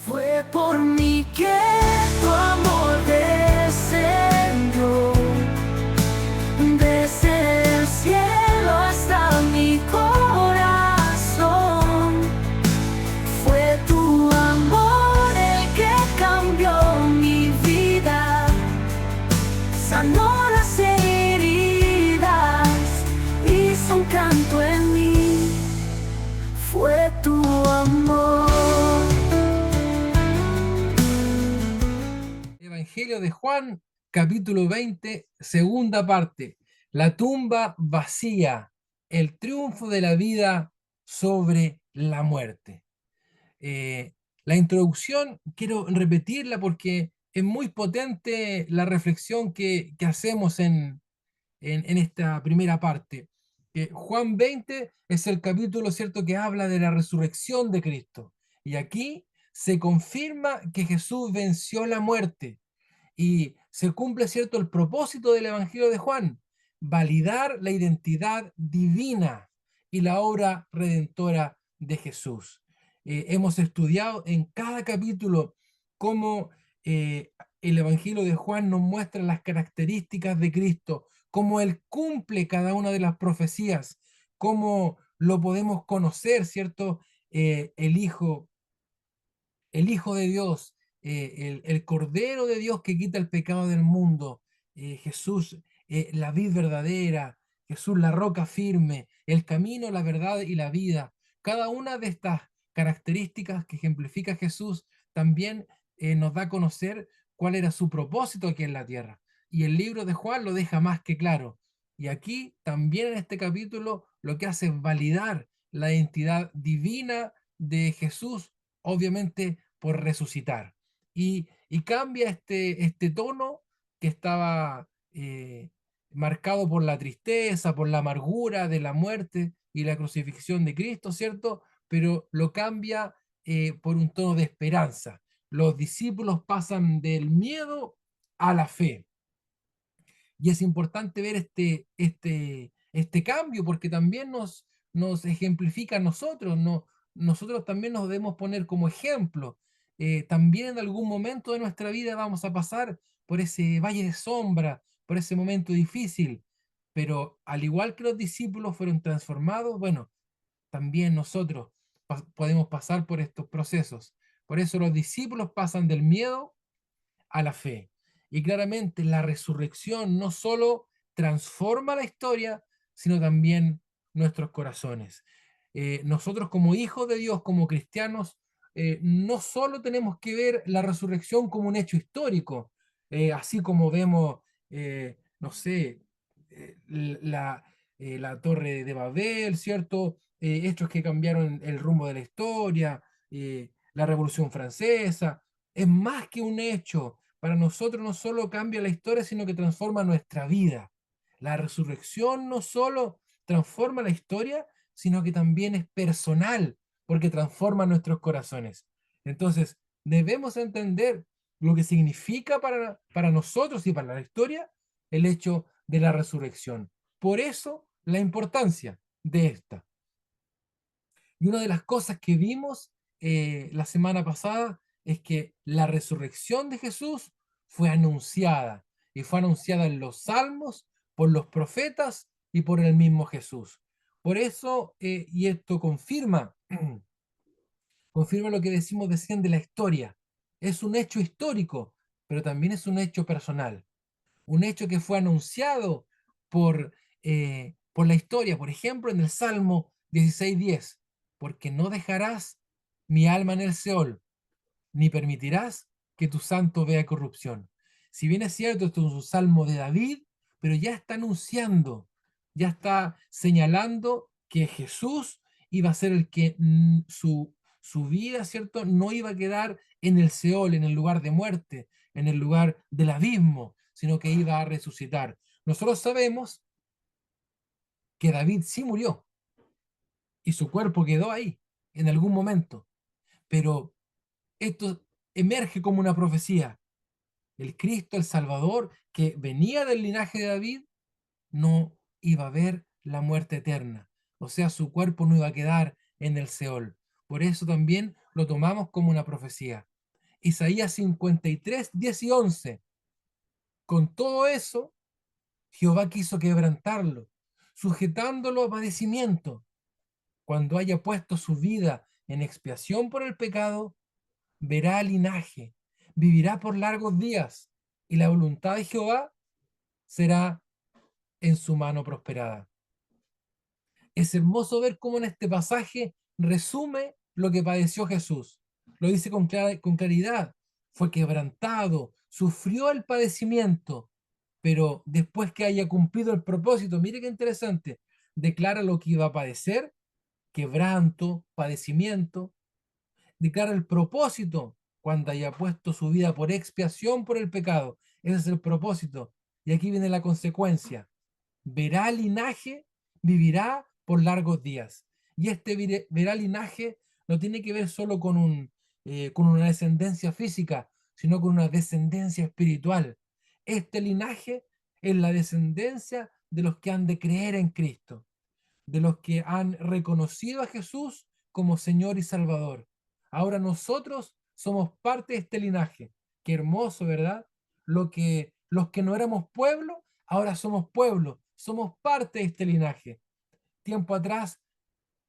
Fue por mí que tu amor descendió desde el cielo hasta mi corazón. Fue tu amor el que cambió mi vida, sanó las heridas, hizo un canto en mí. Fue tu amor. Evangelio de Juan, capítulo 20, segunda parte. La tumba vacía, el triunfo de la vida sobre la muerte. La introducción quiero repetirla porque es muy potente la reflexión que hacemos en esta primera parte. Juan 20 es el capítulo, ¿cierto?, que habla de la resurrección de Cristo. Y aquí se confirma que Jesús venció la muerte y se cumple, ¿cierto?, el propósito del Evangelio de Juan: validar la identidad divina y la obra redentora de Jesús. Hemos estudiado en cada capítulo cómo el Evangelio de Juan nos muestra las características de Cristo, cómo Él cumple cada una de las profecías, cómo lo podemos conocer, ¿cierto? El Hijo de Dios, el Cordero de Dios que quita el pecado del mundo, Jesús, la vid verdadera, Jesús, la roca firme, el camino, la verdad y la vida. Cada una de estas características que ejemplifica Jesús también nos da a conocer cuál era su propósito aquí en la tierra. Y el libro de Juan lo deja más que claro. Y aquí también en este capítulo lo que hace es validar la identidad divina de Jesús, obviamente por resucitar. Y cambia este tono que estaba marcado por la tristeza, por la amargura de la muerte y la crucifixión de Cristo, ¿cierto? Pero lo cambia por un tono de esperanza. Los discípulos pasan del miedo a la fe. Y es importante ver este cambio porque también nos ejemplifica a nosotros, no, nosotros también nos debemos poner como ejemplo. También en algún momento de nuestra vida vamos a pasar por ese valle de sombra, por ese momento difícil, pero al igual que los discípulos fueron transformados, bueno, también nosotros podemos pasar por estos procesos. Por eso los discípulos pasan del miedo a la fe. Y claramente la resurrección no solo transforma la historia, sino también nuestros corazones. Nosotros como hijos de Dios, como cristianos, no solo tenemos que ver la resurrección como un hecho histórico, así como vemos, no sé, la, la torre de Babel, ¿cierto? Hechos que cambiaron el rumbo de la historia, la Revolución Francesa. Es más que un hecho. Para nosotros no solo cambia la historia, sino que transforma nuestra vida. La resurrección no solo transforma la historia, sino que también es personal, porque transforma nuestros corazones. Entonces, debemos entender lo que significa para nosotros y para la historia el hecho de la resurrección. Por eso, la importancia de esta. Y una de las cosas que vimos la semana pasada es que la resurrección de Jesús fue anunciada, y fue anunciada en los salmos, por los profetas y por el mismo Jesús. Por eso, y esto confirma, confirma lo que decimos decían de la historia. Es un hecho histórico, pero también es un hecho personal, un hecho que fue anunciado por la historia. Por ejemplo, en el Salmo 16:10: porque no dejarás mi alma en el Seol, ni permitirás que tu santo vea corrupción. Si bien es cierto, esto es un salmo de David, pero ya está anunciando, ya está señalando que Jesús iba a ser el que su vida, ¿cierto?, no iba a quedar en el Seol, en el lugar de muerte, en el lugar del abismo, sino que iba a resucitar. Nosotros sabemos que David sí murió y su cuerpo quedó ahí en algún momento, pero esto emerge como una profecía. El Cristo, el Salvador, que venía del linaje de David, no iba a ver la muerte eterna. O sea, su cuerpo no iba a quedar en el Seol. Por eso también lo tomamos como una profecía. Isaías 53, 10 y 11. Con todo eso, Jehová quiso quebrantarlo, sujetándolo a padecimiento. Cuando haya puesto su vida en expiación por el pecado, verá linaje, vivirá por largos días, y la voluntad de Jehová será en su mano prosperada. Es hermoso ver cómo en este pasaje resume lo que padeció Jesús. Lo dice con claridad. Fue quebrantado, sufrió el padecimiento, pero después que haya cumplido el propósito, mire qué interesante, declara lo que iba a padecer, quebranto, padecimiento, declara el propósito cuando haya puesto su vida por expiación por el pecado. Ese es el propósito. Y aquí viene la consecuencia. Verá linaje, vivirá por largos días. Y este verá linaje no tiene que ver solo con una descendencia física, sino con una descendencia espiritual. Este linaje es la descendencia de los que han de creer en Cristo, de los que han reconocido a Jesús como Señor y Salvador. Ahora nosotros somos parte de este linaje. Qué hermoso, ¿verdad? Los que no éramos pueblo, ahora somos pueblo, somos parte de este linaje. Tiempo atrás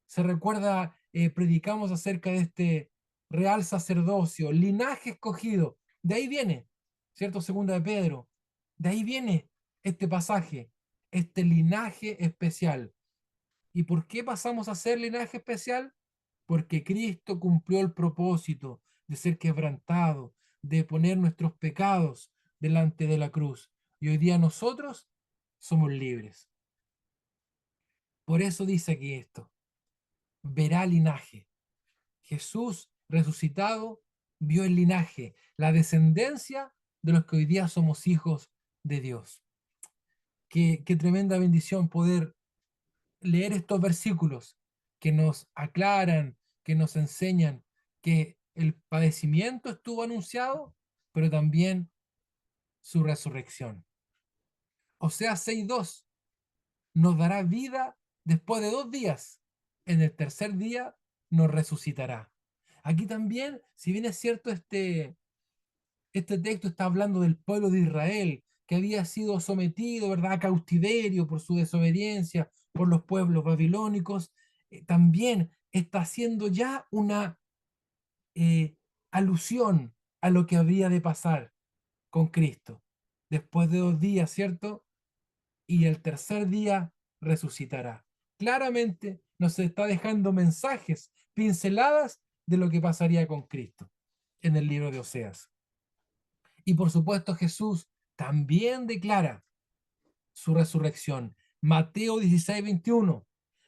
se recuerda, predicamos acerca de este real sacerdocio, linaje escogido. De ahí viene, ¿cierto? Segunda de Pedro. De ahí viene este pasaje, este linaje especial. ¿Y por qué pasamos a ser linaje especial? Porque Cristo cumplió el propósito de ser quebrantado, de poner nuestros pecados delante de la cruz. Y hoy día nosotros somos libres. Por eso dice aquí esto, verá linaje. Jesús resucitado vio el linaje, la descendencia de los que hoy día somos hijos de Dios. Qué tremenda bendición poder leer estos versículos que nos aclaran, que nos enseñan que el padecimiento estuvo anunciado, pero también su resurrección. Oseas 6:2 nos dará vida después de 2 días. En el tercer día nos resucitará. Aquí también, si bien es cierto, este texto está hablando del pueblo de Israel, que había sido sometido, ¿verdad?, a cautiverio por su desobediencia, por los pueblos babilónicos. También está haciendo ya una eh, alusión a lo que habría de pasar con Cristo. Después de 2 días, ¿cierto? Y el tercer día resucitará. Claramente nos está dejando mensajes, pinceladas de lo que pasaría con Cristo en el libro de Oseas. Y por supuesto Jesús también declara su resurrección. Mateo 16:21.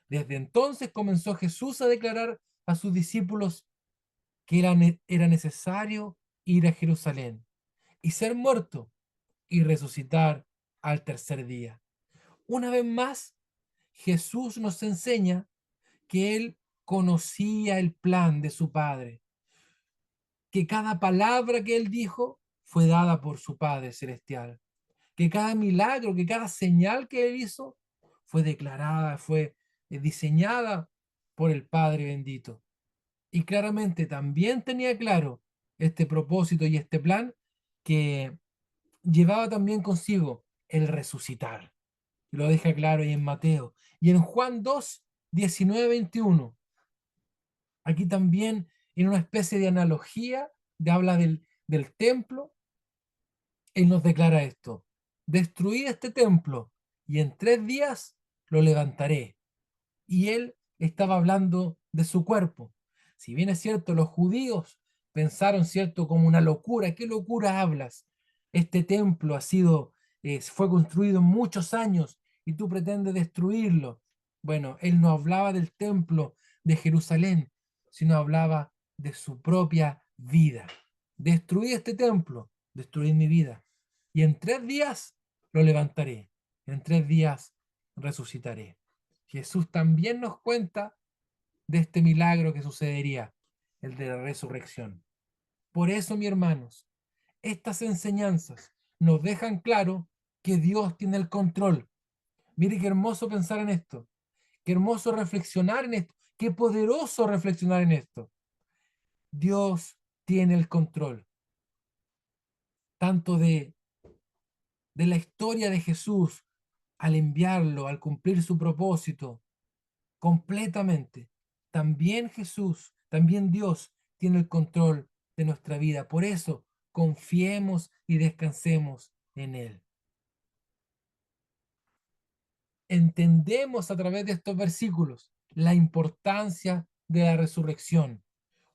Desde entonces comenzó Jesús a declarar a sus discípulos que era necesario ir a Jerusalén y ser muerto y resucitar al tercer día. Una vez más, Jesús nos enseña que Él conocía el plan de su Padre, que cada palabra que Él dijo fue dada por su Padre Celestial, que cada milagro, que cada señal que Él hizo fue declarada, fue diseñada por el Padre bendito. Y claramente también tenía claro este propósito y este plan que llevaba también consigo el resucitar. Lo deja claro ahí en Mateo. Y en Juan 2, 19, 21. Aquí también en una especie de analogía de habla del templo, Él nos declara esto. Destruid este templo y en 3 días lo levantaré. Y Él estaba hablando de su cuerpo. Si bien es cierto, los judíos pensaron, cierto, como una locura. ¿Qué locura hablas? Este templo fue construido en muchos años y tú pretendes destruirlo. Bueno, él no hablaba del templo de Jerusalén, sino hablaba de su propia vida. Destruí este templo, destruí mi vida. Y en 3 días lo levantaré. En 3 días resucitaré. Jesús también nos cuenta de este milagro que sucedería, el de la resurrección. Por eso, mis hermanos, estas enseñanzas nos dejan claro que Dios tiene el control. Mire qué hermoso pensar en esto, qué hermoso reflexionar en esto, qué poderoso reflexionar en esto. Dios tiene el control. tanto de la historia de Jesús al enviarlo, al cumplir su propósito completamente. También Jesús, también Dios tiene el control de nuestra vida. Por eso, confiemos y descansemos en Él. Entendemos a través de estos versículos la importancia de la resurrección.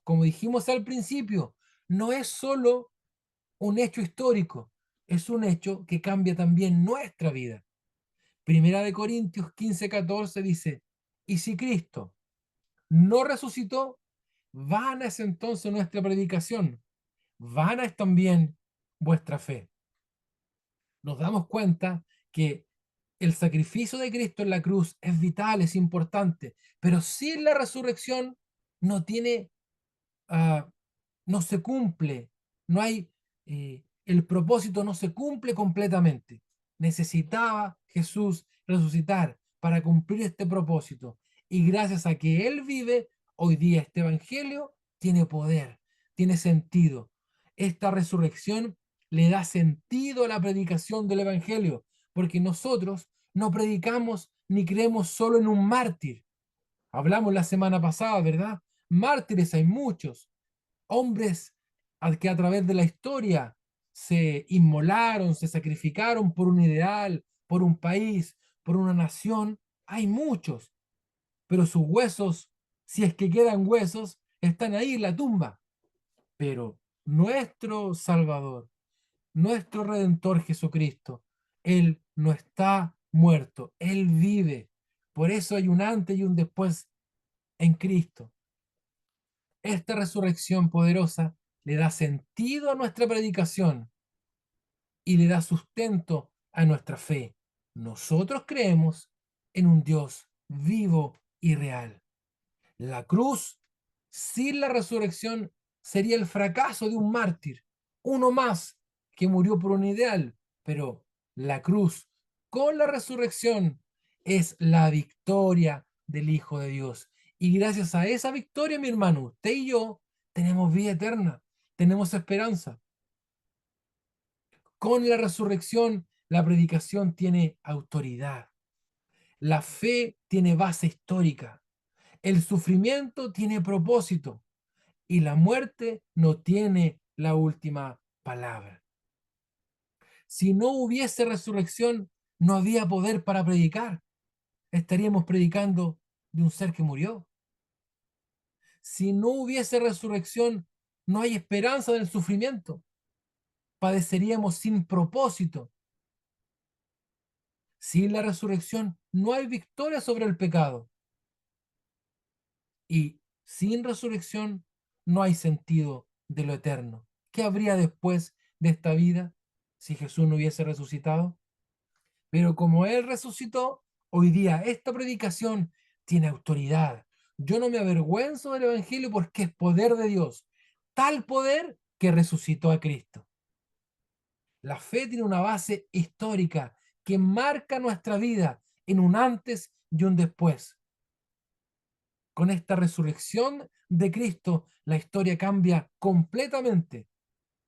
Como dijimos al principio, no es solo un hecho histórico, es un hecho que cambia también nuestra vida. Primera de Corintios 15:14 dice, y si Cristo no resucitó, vana es entonces nuestra predicación, vana es también vuestra fe. Nos damos cuenta que el sacrificio de Cristo en la cruz es vital, es importante, pero sin la resurrección no tiene, ah, no se cumple, no hay, el propósito no se cumple completamente. Necesitaba Jesús resucitar para cumplir este propósito. Y gracias a que Él vive, hoy día este Evangelio tiene poder, tiene sentido. Esta resurrección le da sentido a la predicación del Evangelio, porque nosotros no predicamos ni creemos solo en un mártir. Hablamos la semana pasada, ¿verdad? Mártires hay muchos, hombres que a través de la historia se inmolaron, se sacrificaron por un ideal, por un país, por una nación. Hay muchos, pero sus huesos, si es que quedan huesos, están ahí en la tumba. Pero nuestro Salvador, nuestro Redentor Jesucristo, Él no está muerto, Él vive. Por eso hay un antes y un después en Cristo. Esta resurrección poderosa le da sentido a nuestra predicación y le da sustento a nuestra fe. Nosotros creemos en un Dios vivo y real. La cruz sin la resurrección sería el fracaso de un mártir, uno más que murió por un ideal, pero la cruz con la resurrección es la victoria del Hijo de Dios. Y gracias a esa victoria, mi hermano, usted y yo tenemos vida eterna, tenemos esperanza. Con la resurrección, la predicación tiene autoridad, la fe tiene base histórica, el sufrimiento tiene propósito y la muerte no tiene la última palabra. Si no hubiese resurrección, no había poder para predicar. Estaríamos predicando de un ser que murió. Si no hubiese resurrección, no hay esperanza del sufrimiento. Padeceríamos sin propósito. Sin la resurrección, no hay victoria sobre el pecado. Y sin resurrección, no hay sentido de lo eterno. ¿Qué habría después de esta vida si Jesús no hubiese resucitado? Pero como Él resucitó, hoy día esta predicación tiene autoridad. Yo no me avergüenzo del Evangelio porque es poder de Dios. Tal poder que resucitó a Cristo. La fe tiene una base histórica que marca nuestra vida en un antes y un después. Con esta resurrección de Cristo, la historia cambia completamente.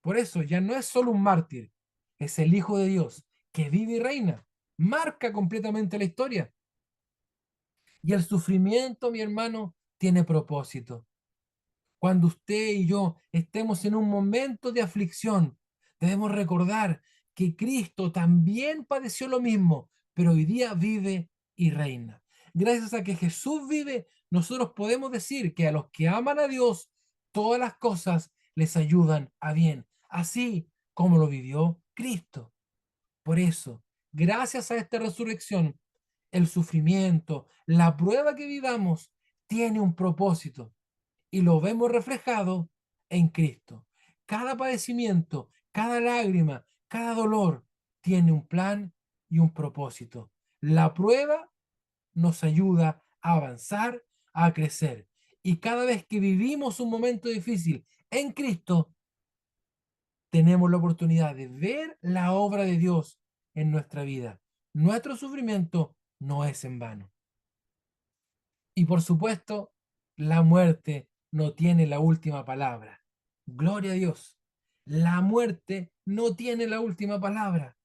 Por eso ya no es solo un mártir, es el Hijo de Dios que vive y reina. Marca completamente la historia. Y el sufrimiento, mi hermano, tiene propósito. Cuando usted y yo estemos en un momento de aflicción, debemos recordar que Cristo también padeció lo mismo, pero hoy día vive y reina. Gracias a que Jesús vive, nosotros podemos decir que a los que aman a Dios, todas las cosas les ayudan a bien, así como lo vivió Cristo. Por eso, gracias a esta resurrección, el sufrimiento, la prueba que vivamos, tiene un propósito y lo vemos reflejado en Cristo. Cada padecimiento, cada lágrima, cada dolor tiene un plan y un propósito. La prueba nos ayuda a avanzar, a crecer. Y cada vez que vivimos un momento difícil en Cristo, tenemos la oportunidad de ver la obra de Dios en nuestra vida. Nuestro sufrimiento no es en vano. Y por supuesto, la muerte no tiene la última palabra. Gloria a Dios. La muerte no tiene la última palabra.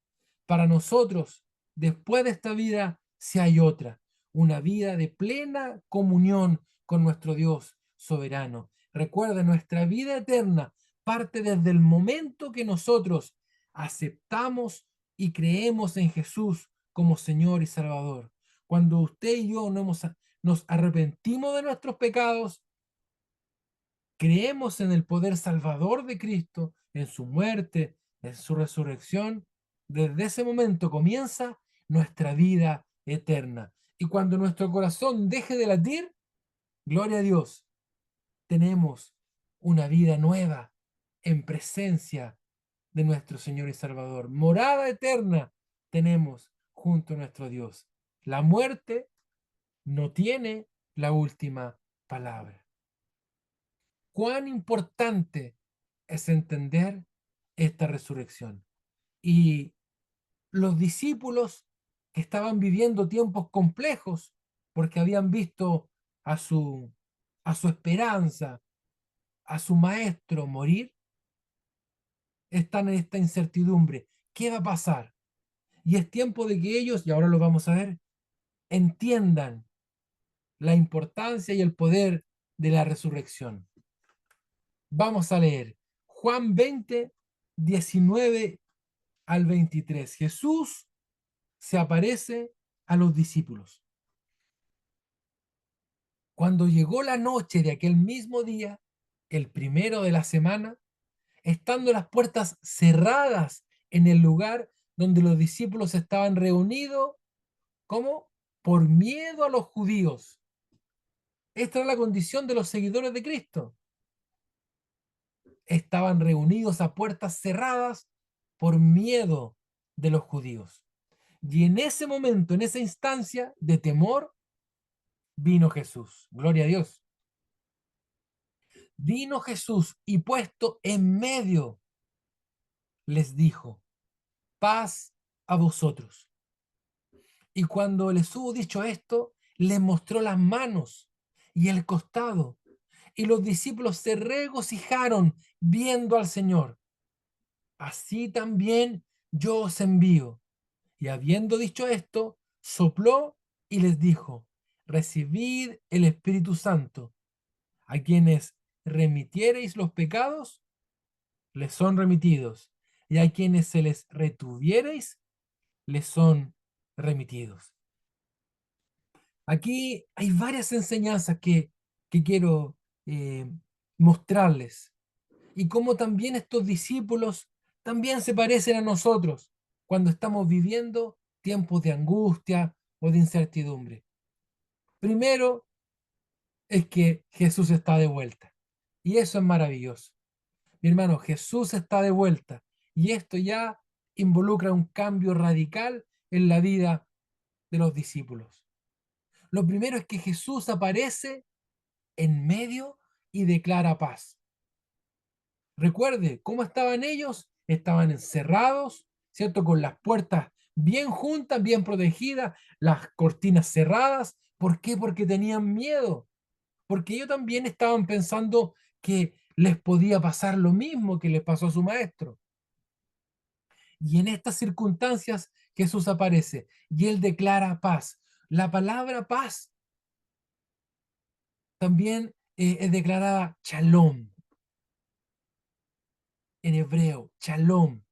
Para nosotros, después de esta vida, si hay otra, una vida de plena comunión con nuestro Dios soberano. Recuerda, nuestra vida eterna parte desde el momento que nosotros aceptamos y creemos en Jesús como Señor y Salvador. Cuando usted y yo nos arrepentimos de nuestros pecados, creemos en el poder salvador de Cristo, en su muerte, en su resurrección, desde ese momento comienza nuestra vida eterna. Y cuando nuestro corazón deje de latir, gloria a Dios, tenemos una vida nueva en presencia de nuestro Señor y Salvador. Morada eterna tenemos junto a nuestro Dios. La muerte no tiene la última palabra. Cuán importante es entender esta resurrección. Y los discípulos que estaban viviendo tiempos complejos porque habían visto a su esperanza, a su maestro morir, están en esta incertidumbre. ¿Qué va a pasar? Y es tiempo de que ellos, y ahora lo vamos a ver, entiendan la importancia y el poder de la resurrección. Vamos a leer Juan 20, 19 al 23. Jesús se aparece a los discípulos. Cuando llegó la noche de aquel mismo día, el primero de la semana, estando las puertas cerradas en el lugar donde los discípulos estaban reunidos, ¿cómo? Por miedo a los judíos. Esta era la condición de los seguidores de Cristo. Estaban reunidos a puertas cerradas por miedo de los judíos. Y en ese momento, en esa instancia de temor, vino Jesús. Gloria a Dios. Vino Jesús y puesto en medio, les dijo, paz a vosotros. Y cuando les hubo dicho esto, les mostró las manos y el costado. Y los discípulos se regocijaron viendo al Señor. Así también yo os envío. Y habiendo dicho esto, sopló y les dijo, recibid el Espíritu Santo. A quienes remitiereis los pecados, les son remitidos. Y a quienes se les retuviereis, les son remitidos. Aquí hay varias enseñanzas que quiero mostrarles. Y cómo también estos discípulos también se parecen a nosotros cuando estamos viviendo tiempos de angustia o de incertidumbre. Primero es que Jesús está de vuelta. Y eso es maravilloso. Mi hermano, Jesús está de vuelta. Y esto ya involucra un cambio radical en la vida de los discípulos. Lo primero es que Jesús aparece en medio y declara paz. Recuerde, ¿cómo estaban ellos? Estaban encerrados, ¿cierto? Con las puertas bien juntas, bien protegidas, las cortinas cerradas. ¿Por qué? Porque tenían miedo. Porque ellos también estaban pensando que les podía pasar lo mismo que les pasó a su maestro. Y en estas circunstancias Jesús aparece y él declara paz. La palabra paz también es declarada shalom en hebreo, shalom.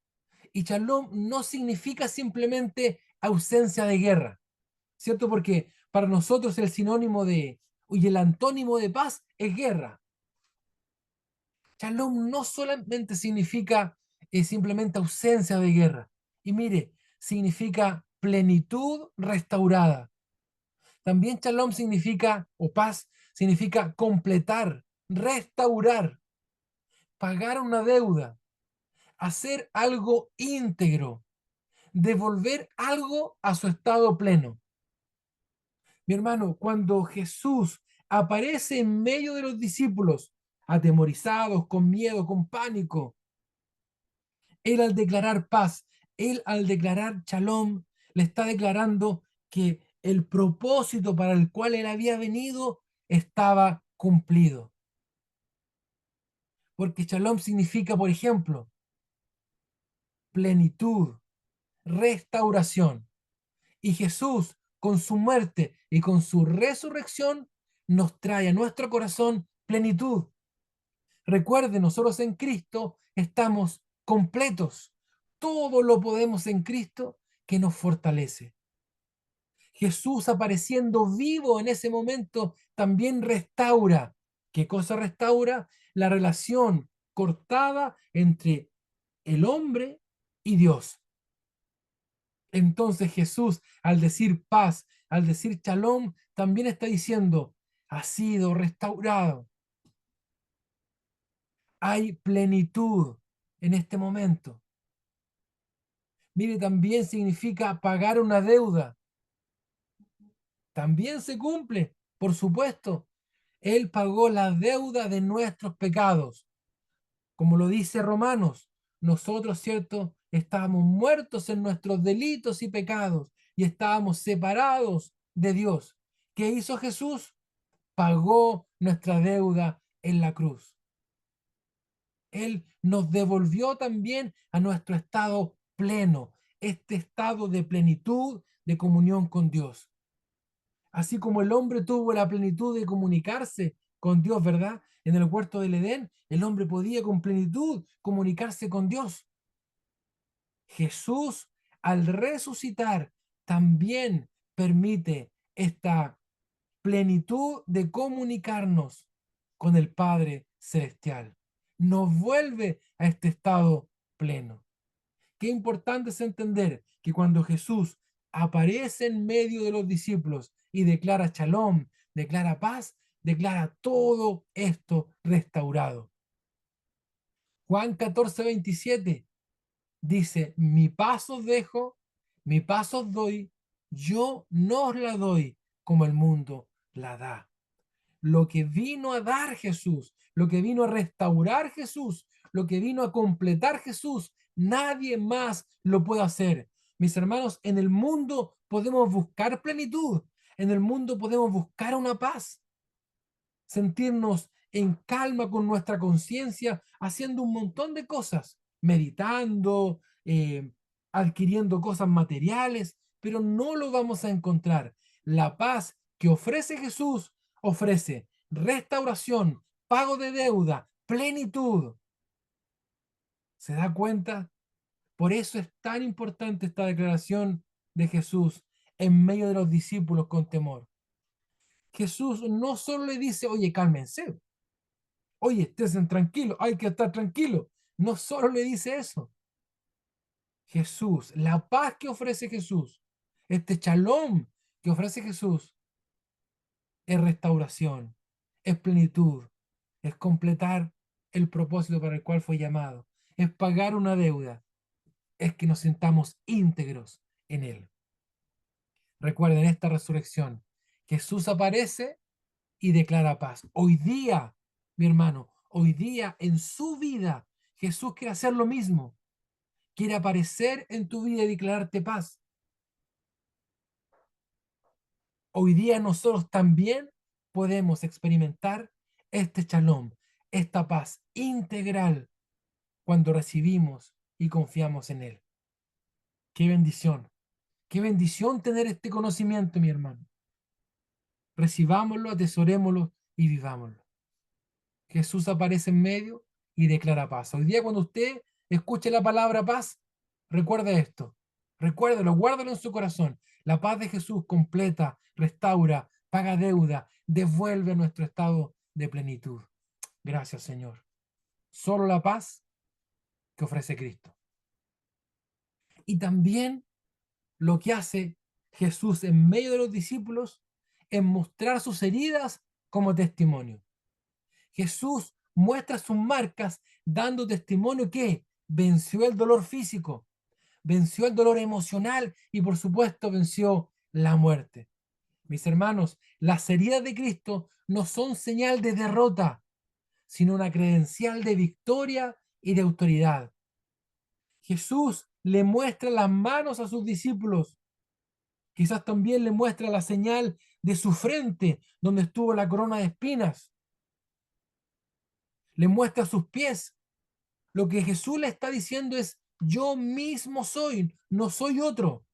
Y shalom no significa simplemente ausencia de guerra, ¿cierto? Porque para nosotros el sinónimo y el antónimo de paz es guerra. Shalom no solamente significa simplemente ausencia de guerra. Y mire, significa plenitud restaurada. También shalom significa, o paz, significa completar, restaurar, pagar una deuda, hacer algo íntegro, devolver algo a su estado pleno. Mi hermano, cuando Jesús aparece en medio de los discípulos, atemorizados, con miedo, con pánico, él al declarar paz, él al declarar shalom, le está declarando que el propósito para el cual él había venido estaba cumplido. Porque shalom significa, por ejemplo, plenitud, restauración. Y Jesús, con su muerte y con su resurrección, nos trae a nuestro corazón plenitud. Recuerde, nosotros en Cristo estamos completos. Todo lo podemos en Cristo que nos fortalece. Jesús apareciendo vivo en ese momento también restaura. ¿Qué cosa restaura? La relación cortada entre el hombre y Dios. Entonces Jesús, al decir paz, al decir shalom, también está diciendo, ha sido restaurado. Hay plenitud en este momento. Mire, también significa pagar una deuda. También se cumple, por supuesto. Él pagó la deuda de nuestros pecados. Como lo dice Romanos, nosotros, ¿cierto? Estábamos muertos en nuestros delitos y pecados y estábamos separados de Dios. ¿Qué hizo Jesús? Pagó nuestra deuda en la cruz. Él nos devolvió también a nuestro estado pleno, este estado de plenitud, de comunión con Dios. Así como el hombre tuvo la plenitud de comunicarse con Dios, ¿verdad? En el huerto del Edén, el hombre podía con plenitud comunicarse con Dios. Jesús, al resucitar, también permite esta plenitud de comunicarnos con el Padre Celestial. Nos vuelve a este estado pleno. Qué importante es entender que cuando Jesús aparece en medio de los discípulos y declara shalom, declara paz, declara todo esto restaurado. Juan 14:27 dice, mi paz os dejo, mi paz os doy, yo no os la doy como el mundo la da. Lo que vino a dar Jesús, lo que vino a restaurar Jesús, lo que vino a completar Jesús, nadie más lo puede hacer. Mis hermanos, en el mundo podemos buscar plenitud, en el mundo podemos buscar una paz, sentirnos en calma con nuestra conciencia, haciendo un montón de cosas, meditando, adquiriendo cosas materiales, pero no lo vamos a encontrar. La paz que ofrece Jesús ofrece restauración, pago de deuda, plenitud. ¿Se da cuenta? Por eso es tan importante esta declaración de Jesús en medio de los discípulos con temor. Jesús no solo le dice, oye, cálmense, oye, estén tranquilos, hay que estar tranquilo. No solo le dice eso. Jesús, la paz que ofrece Jesús, este shalom que ofrece Jesús, es restauración, es plenitud, es completar el propósito para el cual fue llamado, es pagar una deuda, es que nos sintamos íntegros en Él. Recuerden esta resurrección. Jesús aparece y declara paz. Hoy día, mi hermano, hoy día en su vida, Jesús quiere hacer lo mismo. Quiere aparecer en tu vida y declararte paz. Hoy día nosotros también podemos experimentar este shalom, esta paz integral cuando recibimos y confiamos en Él. Qué bendición. Qué bendición tener este conocimiento, mi hermano. Recibámoslo, atesorémoslo y vivámoslo. Jesús aparece en medio y declara paz. Hoy día cuando usted escuche la palabra paz, recuerde esto. Recuérdelo, guárdalo en su corazón. La paz de Jesús completa, restaura, paga deuda, devuelve nuestro estado de plenitud. Gracias, Señor. Solo la paz que ofrece Cristo. Y también lo que hace Jesús en medio de los discípulos es mostrar sus heridas como testimonio. Jesús muestra sus marcas dando testimonio que venció el dolor físico, venció el dolor emocional y por supuesto venció la muerte. Mis hermanos, las heridas de Cristo no son señal de derrota, sino una credencial de victoria y de autoridad. Jesús le muestra las manos a sus discípulos. Quizás también le muestra la señal de su frente, donde estuvo la corona de espinas. Le muestra sus pies. Lo que Jesús le está diciendo es, yo mismo soy, no soy otro.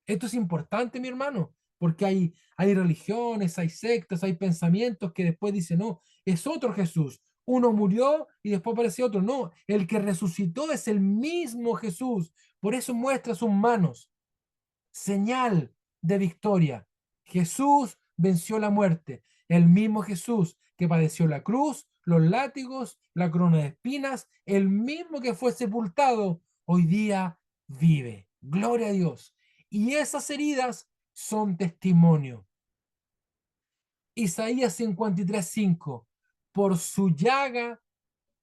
Esto es importante, mi hermano, porque hay religiones, hay sectas, hay pensamientos que después dicen, no, es otro Jesús. Uno murió y después aparece otro. No, el que resucitó es el mismo Jesús. Por eso muestra sus manos, señal de victoria. Jesús venció la muerte. El mismo Jesús que padeció la cruz, los látigos, la corona de espinas, el mismo que fue sepultado, hoy día vive. Gloria a Dios. Y esas heridas son testimonio. Isaías 53:5. Por su llaga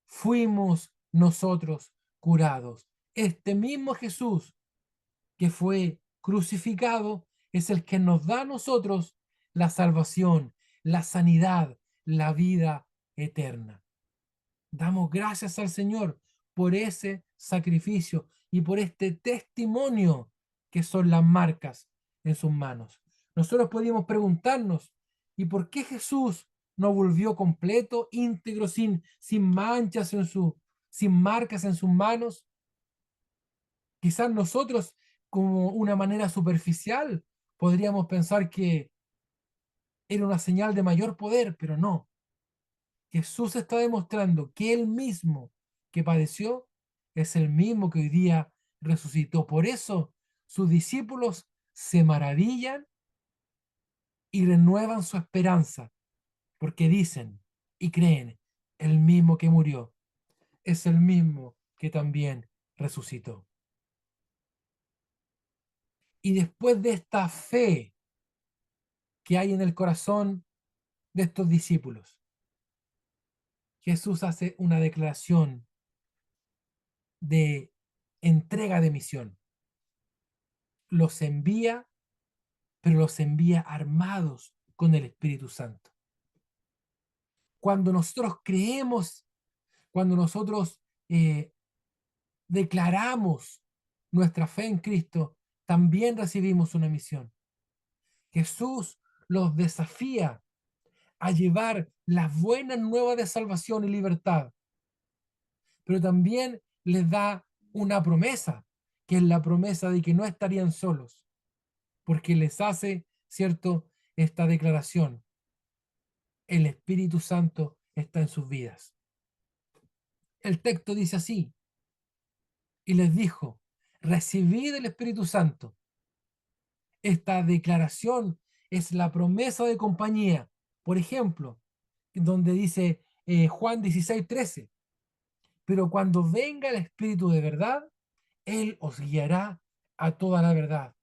fuimos nosotros curados. Este mismo Jesús que fue crucificado es el que nos da a nosotros la salvación, la sanidad, la vida eterna. Damos gracias al Señor por ese sacrificio y por este testimonio que son las marcas en sus manos. Nosotros podíamos preguntarnos, ¿y por qué Jesús no volvió completo, íntegro, sin manchas sin marcas en sus manos? Quizás nosotros, como una manera superficial, podríamos pensar que era una señal de mayor poder, pero no. Jesús está demostrando que Él mismo que padeció es el mismo que hoy día resucitó. Por eso sus discípulos se maravillan y renuevan su esperanza, porque dicen y creen, el mismo que murió es el mismo que también resucitó. Y después de esta fe que hay en el corazón de estos discípulos, Jesús hace una declaración de entrega de misión. Los envía, pero los envía armados con el Espíritu Santo. Cuando nosotros creemos, cuando nosotros declaramos nuestra fe en Cristo, también recibimos una misión. Jesús los desafía a llevar las buenas nuevas de salvación y libertad, pero también les da una promesa, que es la promesa de que no estarían solos, porque les hace, ¿cierto?, esta declaración. El Espíritu Santo está en sus vidas. El texto dice así, y les dijo, recibid el Espíritu Santo. Esta declaración es la promesa de compañía. Por ejemplo, donde dice Juan 16:13, pero cuando venga el Espíritu de verdad, Él os guiará a toda la verdad.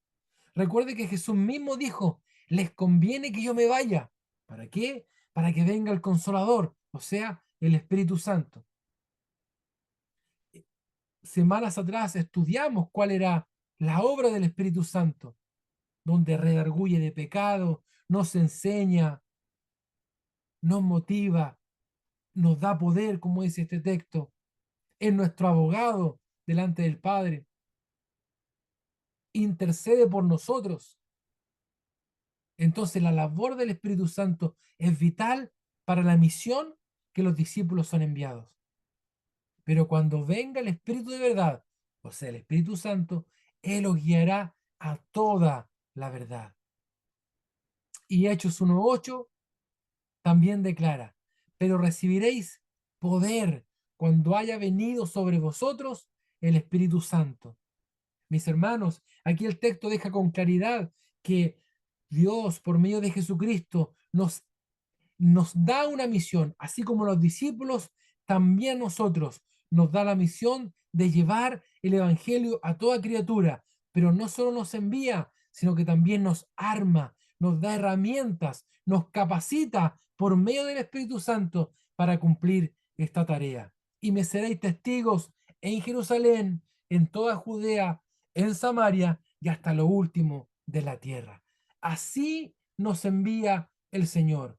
Recuerde que Jesús mismo dijo, les conviene que yo me vaya. ¿Para qué? Para que venga el Consolador, o sea, el Espíritu Santo. Semanas atrás estudiamos cuál era la obra del Espíritu Santo, donde redarguye de pecado, nos enseña, nos motiva, nos da poder, como dice este texto, es nuestro abogado delante del Padre, intercede por nosotros. Entonces la labor del Espíritu Santo es vital para la misión que los discípulos son enviados. Pero cuando venga el Espíritu de verdad, o sea, el Espíritu Santo, Él os guiará a toda la verdad. Y Hechos 1:8 también declara, pero recibiréis poder cuando haya venido sobre vosotros el Espíritu Santo. Mis hermanos, aquí el texto deja con claridad que Dios, por medio de Jesucristo, nos da una misión, así como los discípulos, también nosotros nos da la misión de llevar el Evangelio a toda criatura, pero no solo nos envía, sino que también nos arma, nos da herramientas, nos capacita por medio del Espíritu Santo para cumplir esta tarea. Y me seréis testigos en Jerusalén, en toda Judea, en Samaria y hasta lo último de la tierra. Así nos envía el Señor.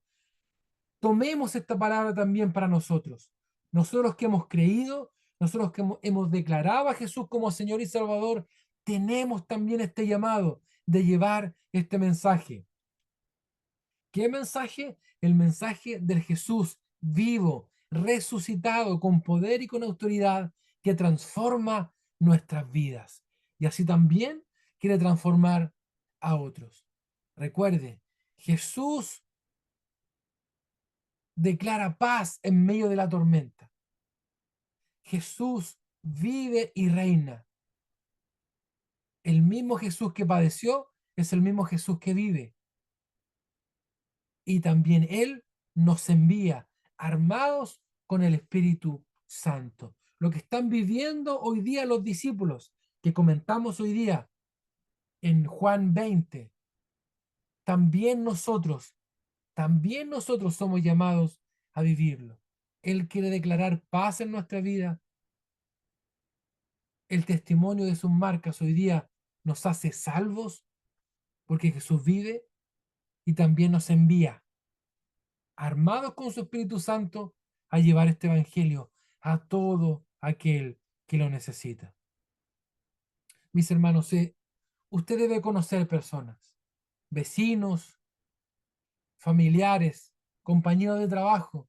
Tomemos esta palabra también para nosotros. Nosotros que hemos creído, nosotros que hemos declarado a Jesús como Señor y Salvador, tenemos también este llamado de llevar este mensaje. ¿Qué mensaje? El mensaje del Jesús vivo, resucitado, con poder y con autoridad, que transforma nuestras vidas. Y así también quiere transformar a otros. Recuerde, Jesús declara paz en medio de la tormenta. Jesús vive y reina. El mismo Jesús que padeció es el mismo Jesús que vive. Y también Él nos envía armados con el Espíritu Santo. Lo que están viviendo hoy día los discípulos, que comentamos hoy día en Juan 20, también nosotros somos llamados a vivirlo. Él quiere declarar paz en nuestra vida. El testimonio de sus marcas hoy día nos hace salvos porque Jesús vive y también nos envía, armados con su Espíritu Santo, a llevar este evangelio a todo aquel que lo necesita. Mis hermanos, usted debe conocer personas, vecinos, familiares, compañeros de trabajo,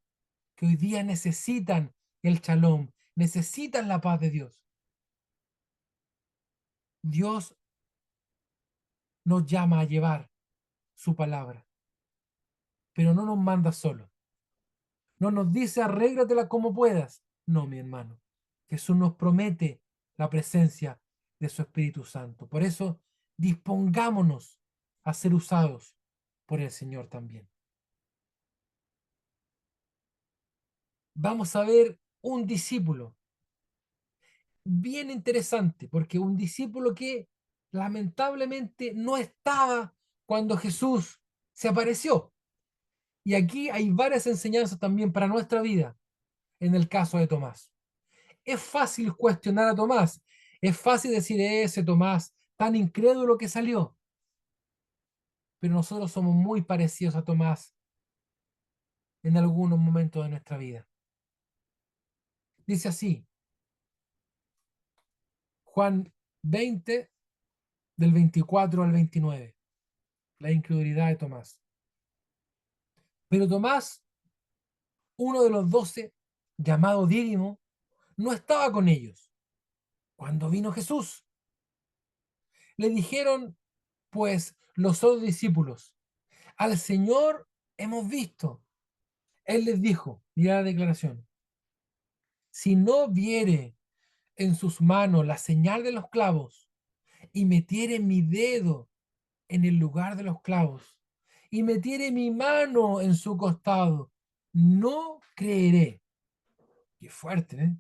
que hoy día necesitan el shalom, necesitan la paz de Dios. Dios nos llama a llevar su palabra, pero no nos manda solo. No nos dice arréglatela como puedas. No, mi hermano. Jesús nos promete la presencia de su Espíritu Santo. Por eso, dispongámonos a ser usados por el Señor también. Vamos a ver un discípulo bien interesante, porque un discípulo que lamentablemente no estaba cuando Jesús se apareció. Y aquí hay varias enseñanzas también para nuestra vida en el caso de Tomás. Es fácil cuestionar a Tomás, es fácil decir ese Tomás tan incrédulo que salió, pero nosotros somos muy parecidos a Tomás en algunos momentos de nuestra vida. Dice así, Juan 20, del 24 al 29, la incredulidad de Tomás. Pero Tomás, uno de los 12, llamado Dídimo, no estaba con ellos cuando vino Jesús. Le dijeron, pues, los otros discípulos, al Señor hemos visto. Él les dijo, mira la declaración, si no viere en sus manos la señal de los clavos y metiere mi dedo en el lugar de los clavos y metiere mi mano en su costado, no creeré. Qué fuerte, ¿eh?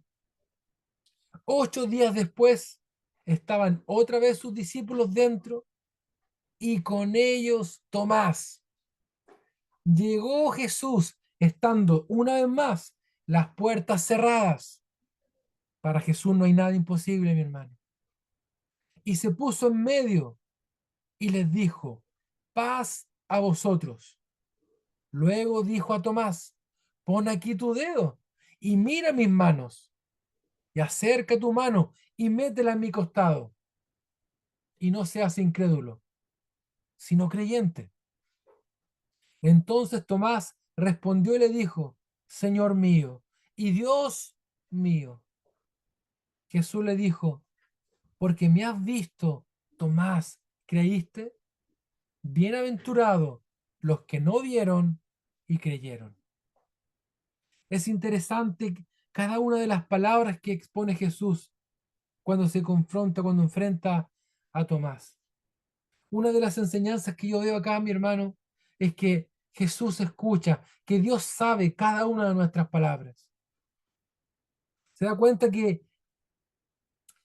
8 días después estaban otra vez sus discípulos dentro y con ellos Tomás. Llegó Jesús estando una vez más las puertas cerradas. Para Jesús no hay nada imposible, mi hermano. Y se puso en medio y les dijo, paz a vosotros. Luego dijo a Tomás, pon aquí tu dedo y mira mis manos, y acerca tu mano y métela en mi costado, y no seas incrédulo, sino creyente. Entonces Tomás respondió y le dijo, Señor mío y Dios mío. Jesús le dijo, porque me has visto, Tomás, ¿creíste? Bienaventurados los que no vieron y creyeron. Es interesante cada una de las palabras que expone Jesús cuando se confronta, cuando enfrenta a Tomás. Una de las enseñanzas que yo veo acá, mi hermano, es que Jesús escucha, que Dios sabe cada una de nuestras palabras. Se da cuenta que,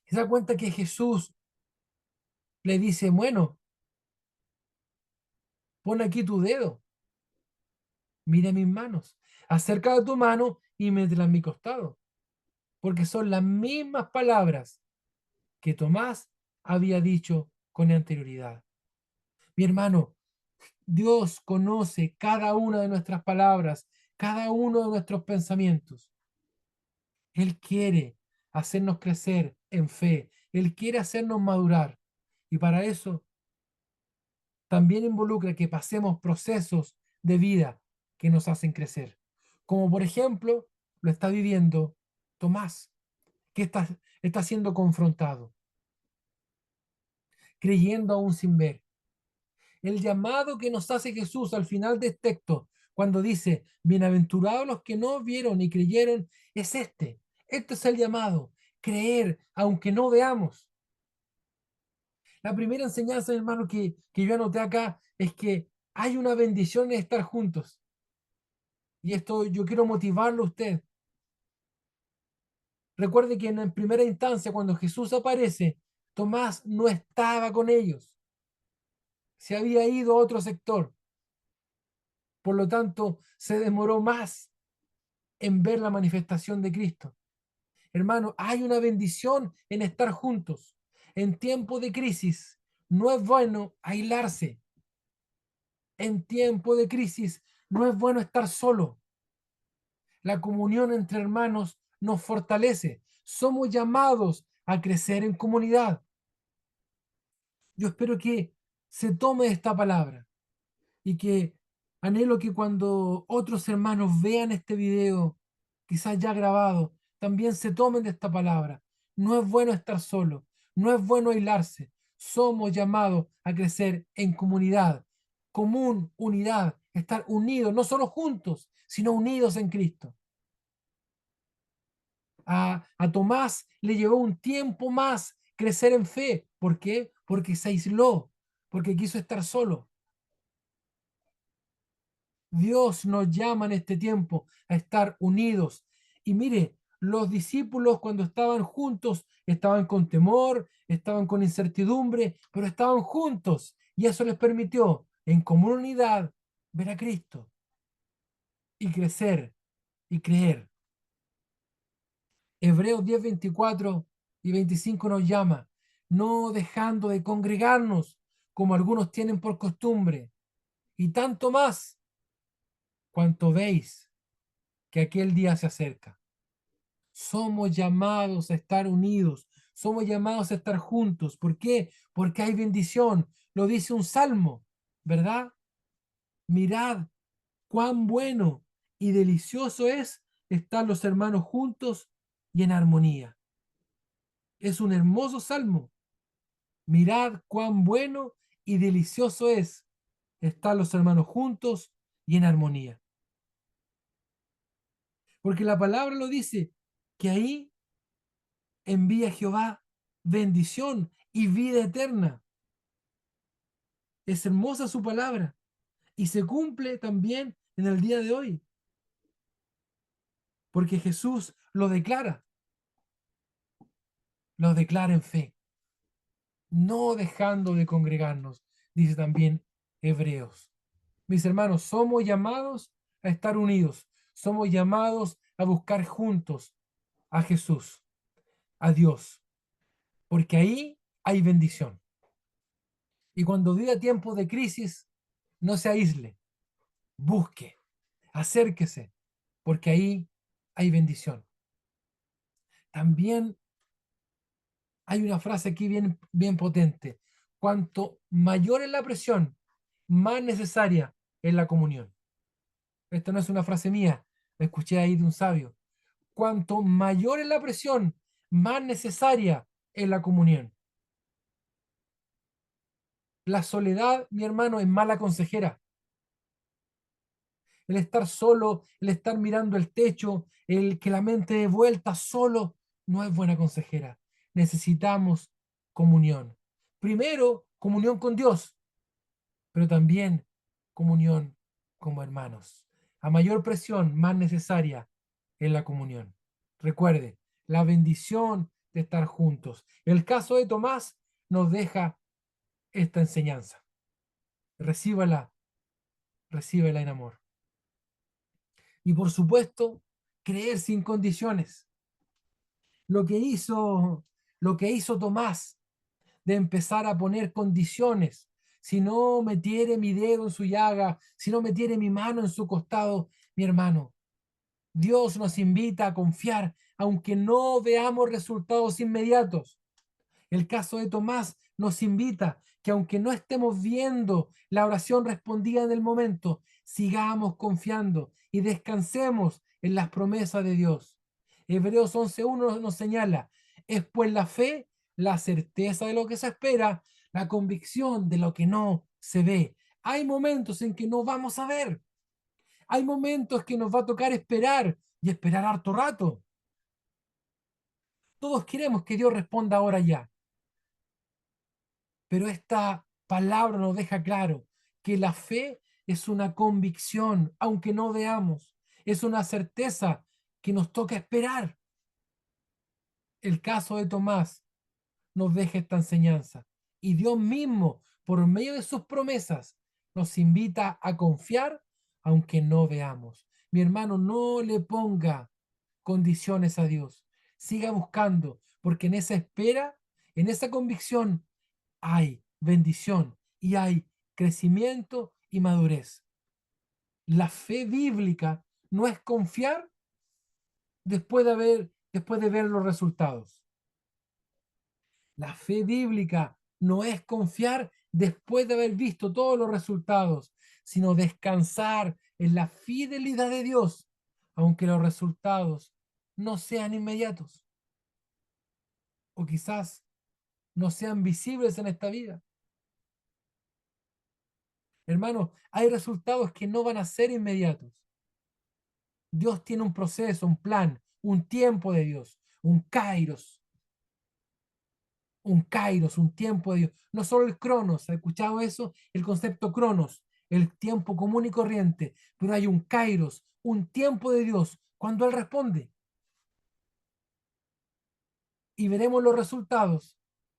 se da cuenta que Jesús le dice, bueno, pon aquí tu dedo, mira mis manos, acerca de tu mano y métela en mi costado. Porque son las mismas palabras que Tomás había dicho con anterioridad. Mi hermano, Dios conoce cada una de nuestras palabras, cada uno de nuestros pensamientos. Él quiere hacernos crecer en fe. Él quiere hacernos madurar. Y para eso también involucra que pasemos procesos de vida que nos hacen crecer. Como por ejemplo lo está viviendo Tomás, que está siendo confrontado, creyendo aún sin ver. El llamado que nos hace Jesús al final del texto, cuando dice, bienaventurados los que no vieron y creyeron, es este. Este es el llamado, creer aunque no veamos. La primera enseñanza, hermano, que yo anoté acá es que hay una bendición en estar juntos. Y esto yo quiero motivarlo a usted. Recuerde que en primera instancia, cuando Jesús aparece, Tomás no estaba con ellos. Se había ido a otro sector. Por lo tanto, se demoró más en ver la manifestación de Cristo. Hermano, hay una bendición en estar juntos. En tiempo de crisis, no es bueno aislarse. En tiempo de crisis, no es bueno estar solo. La comunión entre hermanos nos fortalece. Somos llamados a crecer en comunidad. Yo espero que se tome esta palabra y que anhelo que cuando otros hermanos vean este video, quizás ya grabado, también se tomen de esta palabra. No es bueno estar solo, no es bueno aislarse. Somos llamados a crecer en comunidad, común, unidad, estar unidos, no solo juntos, sino unidos en Cristo. A Tomás le llevó un tiempo más crecer en fe. ¿Por qué? Porque se aisló, porque quiso estar solo. Dios nos llama en este tiempo a estar unidos. Y mire, los discípulos cuando estaban juntos estaban con temor, estaban con incertidumbre, pero estaban juntos y eso les permitió en comunidad ver a Cristo y crecer y creer. Hebreos 10, 24 y 25 nos llama, no dejando de congregarnos como algunos tienen por costumbre, y tanto más cuanto veis que aquel día se acerca. Somos llamados a estar unidos, somos llamados a estar juntos. ¿Por qué? Porque hay bendición. Lo dice un salmo, ¿verdad? Mirad cuán bueno y delicioso es estar los hermanos juntos y en armonía. Es un hermoso salmo. Mirad cuán bueno y delicioso es estar los hermanos juntos y en armonía. Porque la palabra lo dice, que ahí envía Jehová bendición y vida eterna. Es hermosa su palabra y se cumple también en el día de hoy, porque Jesús lo declara en fe, no dejando de congregarnos, dice también Hebreos. Mis hermanos, somos llamados a estar unidos, somos llamados a buscar juntos a Jesús, a Dios, porque ahí hay bendición. Y cuando viva tiempos de crisis, no se aísle, busque, acérquese, porque ahí hay bendición. También hay una frase aquí bien, bien potente. Cuanto mayor es la presión, más necesaria es la comunión. Esto no es una frase mía, la escuché ahí de un sabio. Cuanto mayor es la presión, más necesaria es la comunión. La soledad, mi hermano, es mala consejera. El estar solo, el estar mirando el techo, el que la mente dé vuelta solo, no es buena consejera. Necesitamos comunión. Primero, comunión con Dios, pero también comunión como hermanos. A mayor presión, más necesaria es la comunión. Recuerde, la bendición de estar juntos. El caso de Tomás nos deja esta enseñanza. Recíbala, recíbela en amor. Y por supuesto, creer sin condiciones. Lo que hizo, lo que hizo Tomás de empezar a poner condiciones. Si no metiere mi dedo en su llaga, si no metiere mi mano en su costado, mi hermano, Dios nos invita a confiar, aunque no veamos resultados inmediatos. El caso de Tomás nos invita que aunque no estemos viendo la oración respondida en el momento, sigamos confiando y descansemos en las promesas de Dios. Hebreos 11:1 nos señala, es pues la fe, la certeza de lo que se espera, la convicción de lo que no se ve. Hay momentos en que no vamos a ver, hay momentos que nos va a tocar esperar y esperar harto rato. Todos queremos que Dios responda ahora ya, pero esta palabra nos deja claro que la fe es una convicción, aunque no veamos, es una certeza que nos toca esperar. El caso de Tomás nos deja esta enseñanza y Dios mismo, por medio de sus promesas, nos invita a confiar aunque no veamos. Mi hermano, no le ponga condiciones a Dios. Siga buscando, porque en esa espera, en esa convicción, hay bendición y hay crecimiento y madurez. La fe bíblica no es confiar después de ver los resultados. La fe bíblica no es confiar después de haber visto todos los resultados, sino descansar en la fidelidad de Dios, aunque los resultados no sean inmediatos o quizás no sean visibles en esta vida. Hermanos, hay resultados que no van a ser inmediatos. Dios tiene un proceso, un plan, un tiempo de Dios, un tiempo de Dios. No solo el cronos, ¿ha escuchado eso? El concepto cronos, el tiempo común y corriente, pero hay un kairos, un tiempo de Dios, cuando Él responde. Y veremos los resultados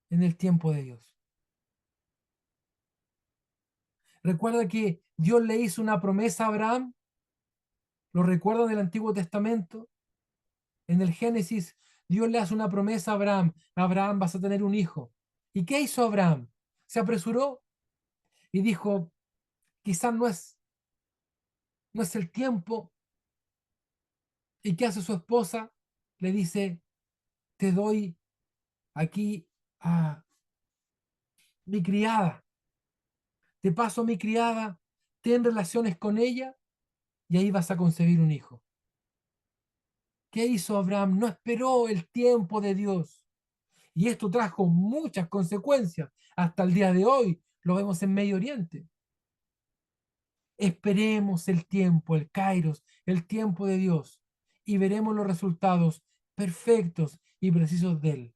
en el tiempo de Dios. Recuerda que Dios le hizo una promesa a Abraham, lo recuerdan del Antiguo Testamento. En el Génesis, Dios le hace una promesa a Abraham. Abraham, vas a tener un hijo. ¿Y qué hizo Abraham? Se apresuró y dijo, quizás no es el tiempo. ¿Y qué hace su esposa? Le dice, te doy aquí a mi criada. Te paso a mi criada, ten relaciones con ella y ahí vas a concebir un hijo. ¿Qué hizo Abraham? No esperó el tiempo de Dios. Y esto trajo muchas consecuencias. Hasta el día de hoy lo vemos en Medio Oriente. Esperemos el tiempo, el kairos, el tiempo de Dios y veremos los resultados perfectos y precisos de Él.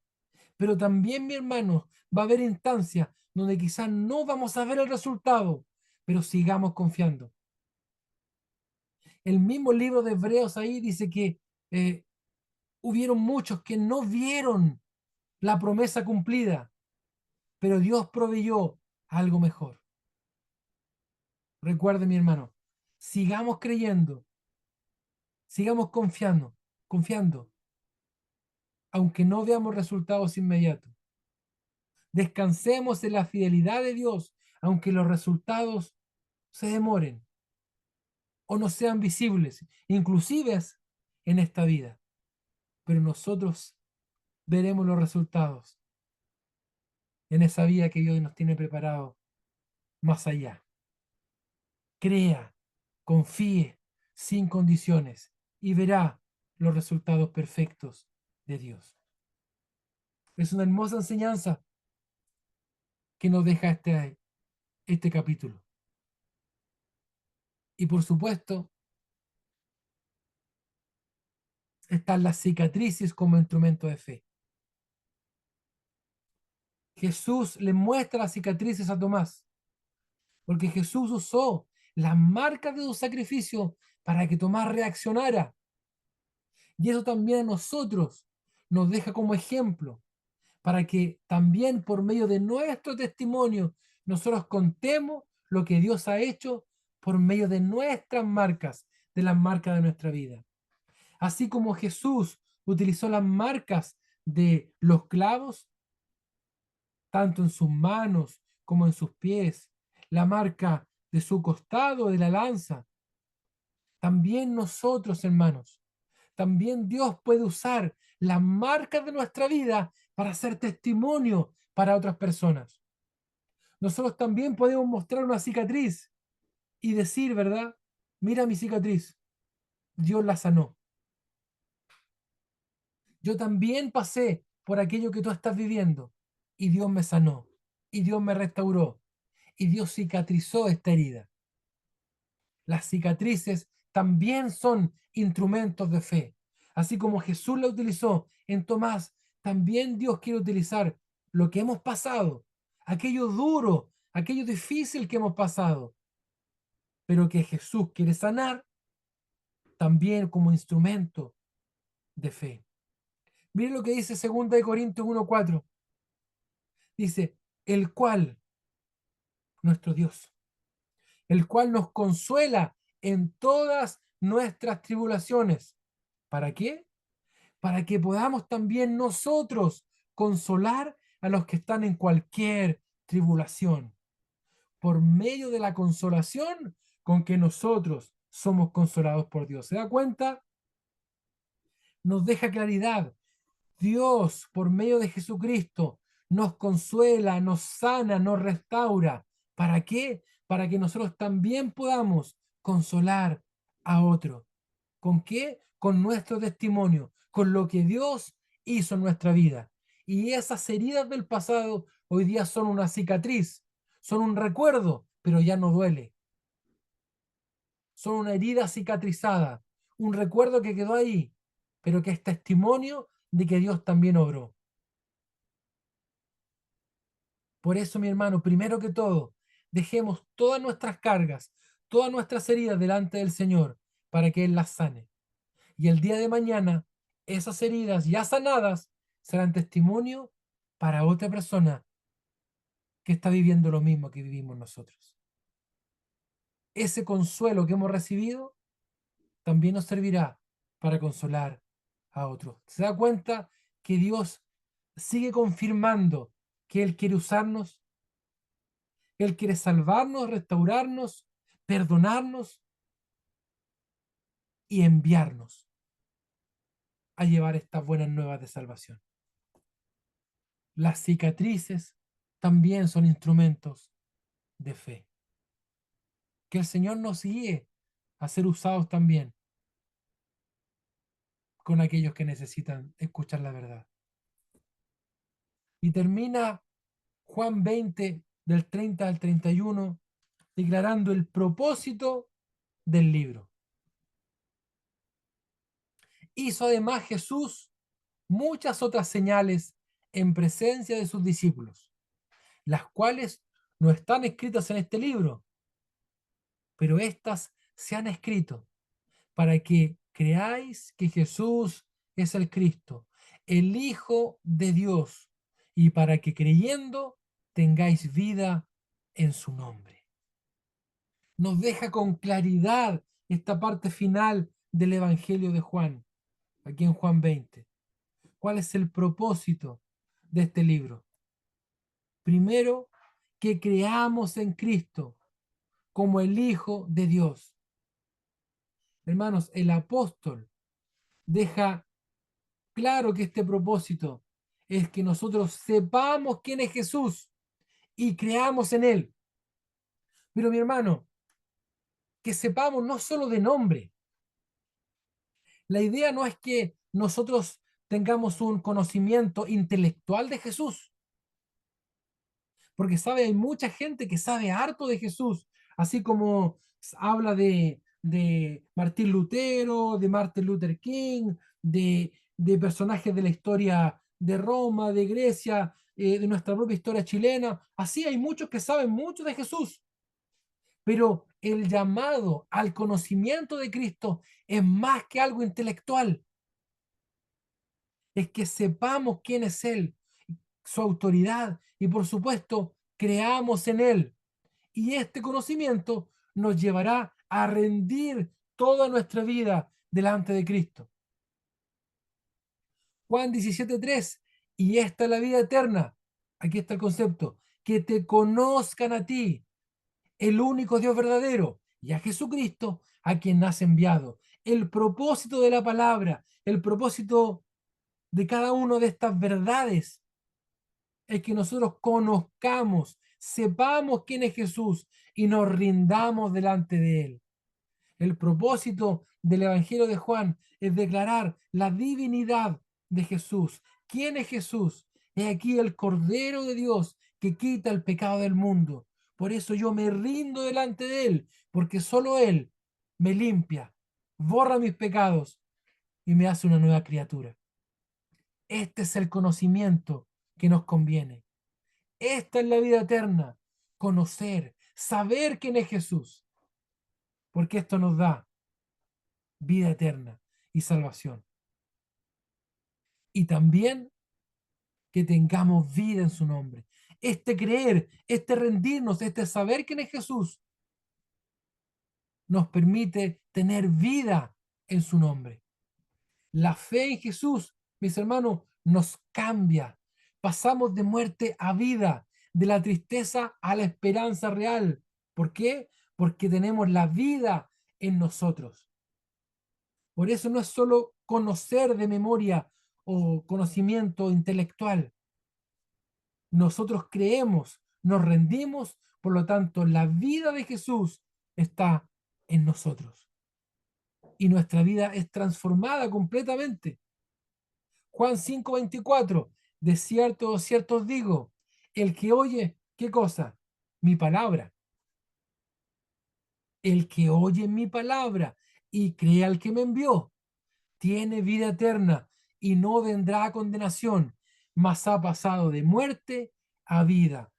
Pero también, mi hermano, va a haber instancias donde quizás no vamos a ver el resultado, pero sigamos confiando. El mismo libro de Hebreos ahí dice que eh, hubieron muchos que no vieron la promesa cumplida, pero Dios proveyó algo mejor. Recuerde, mi hermano, sigamos creyendo, sigamos confiando, aunque no veamos resultados inmediatos. Descansemos en la fidelidad de Dios, aunque los resultados se demoren o no sean visibles, inclusive en esta vida. Pero nosotros veremos los resultados en esa vida que Dios nos tiene preparado más allá. Crea, confíe sin condiciones y verá los resultados perfectos de Dios. Es una hermosa enseñanza que nos deja este capítulo. Y por supuesto, están las cicatrices como instrumento de fe. Jesús le muestra las cicatrices a Tomás, porque Jesús usó las marcas de su sacrificio para que Tomás reaccionara. Y eso también a nosotros nos deja como ejemplo, para que también por medio de nuestro testimonio nosotros contemos lo que Dios ha hecho por medio de nuestras marcas, de las marcas de nuestra vida. Así como Jesús utilizó las marcas de los clavos, tanto en sus manos como en sus pies, la marca de su costado, de la lanza. También nosotros, hermanos, también Dios puede usar las marcas de nuestra vida para hacer testimonio para otras personas. Nosotros también podemos mostrar una cicatriz y decir, ¿verdad? Mira mi cicatriz, Dios la sanó. Yo también pasé por aquello que tú estás viviendo y Dios me sanó y Dios me restauró y Dios cicatrizó esta herida. Las cicatrices también son instrumentos de fe. Así como Jesús la utilizó en Tomás, también Dios quiere utilizar lo que hemos pasado, aquello duro, aquello difícil que hemos pasado, pero que Jesús quiere sanar también como instrumento de fe. Miren lo que dice 2 Corintios 1:4. Dice, el cual, nuestro Dios, el cual nos consuela en todas nuestras tribulaciones. ¿Para qué? Para que podamos también nosotros consolar a los que están en cualquier tribulación, por medio de la consolación con que nosotros somos consolados por Dios. ¿Se da cuenta? Nos deja claridad. Dios, por medio de Jesucristo, nos consuela, nos sana, nos restaura. ¿Para qué? Para que nosotros también podamos consolar a otro. ¿Con qué? Con nuestro testimonio, con lo que Dios hizo en nuestra vida. Y esas heridas del pasado hoy día son una cicatriz, son un recuerdo, pero ya no duele. Son una herida cicatrizada, un recuerdo que quedó ahí, pero que es testimonio de que Dios también obró. Por eso, mi hermano, primero que todo, dejemos todas nuestras cargas, todas nuestras heridas delante del Señor para que Él las sane. Y el día de mañana, esas heridas ya sanadas serán testimonio para otra persona que está viviendo lo mismo que vivimos nosotros. Ese consuelo que hemos recibido también nos servirá para consolar a otros. ¿Se da cuenta que Dios sigue confirmando que Él quiere usarnos? Él quiere salvarnos, restaurarnos, perdonarnos y enviarnos a llevar estas buenas nuevas de salvación. Las cicatrices también son instrumentos de fe. Que el Señor nos guíe a ser usados también con aquellos que necesitan escuchar la verdad. Y termina Juan 20, del 30 al 31, declarando el propósito del libro. Hizo además Jesús muchas otras señales en presencia de sus discípulos, las cuales no están escritas en este libro, pero éstas se han escrito para que creáis que Jesús es el Cristo, el Hijo de Dios, y para que creyendo tengáis vida en su nombre. Nos deja con claridad esta parte final del Evangelio de Juan, aquí en Juan 20. ¿Cuál es el propósito de este libro? Primero, que creamos en Cristo como el Hijo de Dios. Hermanos, el apóstol deja claro que este propósito es que nosotros sepamos quién es Jesús y creamos en Él. Pero mi hermano, que sepamos no solo de nombre. La idea no es que nosotros tengamos un conocimiento intelectual de Jesús, porque sabe, hay mucha gente que sabe harto de Jesús, así como habla de Martín Lutero, de Martin Luther King, de personajes de la historia de Roma, de Grecia, de nuestra propia historia chilena. Así hay muchos que saben mucho de Jesús, pero el llamado al conocimiento de Cristo es más que algo intelectual, es que sepamos quién es Él, su autoridad y por supuesto creamos en Él. Y este conocimiento nos llevará a rendir toda nuestra vida delante de Cristo. Juan 17:3, y esta es la vida eterna. Aquí está el concepto, que te conozcan a ti, el único Dios verdadero, y a Jesucristo, a quien has enviado. El propósito de la palabra, el propósito de cada una de estas verdades es que nosotros conozcamos, sepamos quién es Jesús y nos rindamos delante de Él. El propósito del Evangelio de Juan es declarar la divinidad de Jesús. ¿Quién es Jesús? He aquí el Cordero de Dios que quita el pecado del mundo. Por eso yo me rindo delante de Él, porque solo Él me limpia, borra mis pecados y me hace una nueva criatura. Este es el conocimiento que nos conviene. Esta es la vida eterna, conocer, saber quién es Jesús, porque esto nos da vida eterna y salvación. Y también que tengamos vida en su nombre. Este creer, este rendirnos, este saber quién es Jesús, nos permite tener vida en su nombre. La fe en Jesús, mis hermanos, nos cambia. Pasamos de muerte a vida, de la tristeza a la esperanza real. ¿Por qué? Porque tenemos la vida en nosotros. Por eso no es solo conocer de memoria o conocimiento intelectual. Nosotros creemos, nos rendimos, por lo tanto, la vida de Jesús está en nosotros. Y nuestra vida es transformada completamente. Juan 5:24, de cierto, cierto os digo, el que oye, ¿qué cosa? Mi palabra. El que oye mi palabra y cree al que me envió, tiene vida eterna y no vendrá a condenación, mas ha pasado de muerte a vida.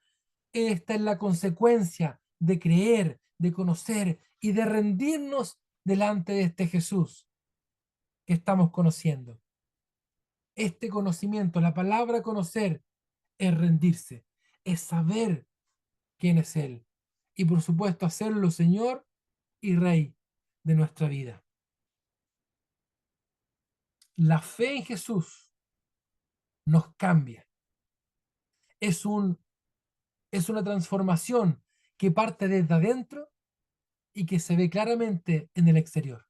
Esta es la consecuencia de creer, de conocer y de rendirnos delante de este Jesús que estamos conociendo. Este conocimiento, la palabra conocer, es rendirse, es saber quién es Él y por supuesto hacerlo Señor y Rey de nuestra vida. La fe en Jesús nos cambia. Es un, es una transformación que parte desde adentro y que se ve claramente en el exterior.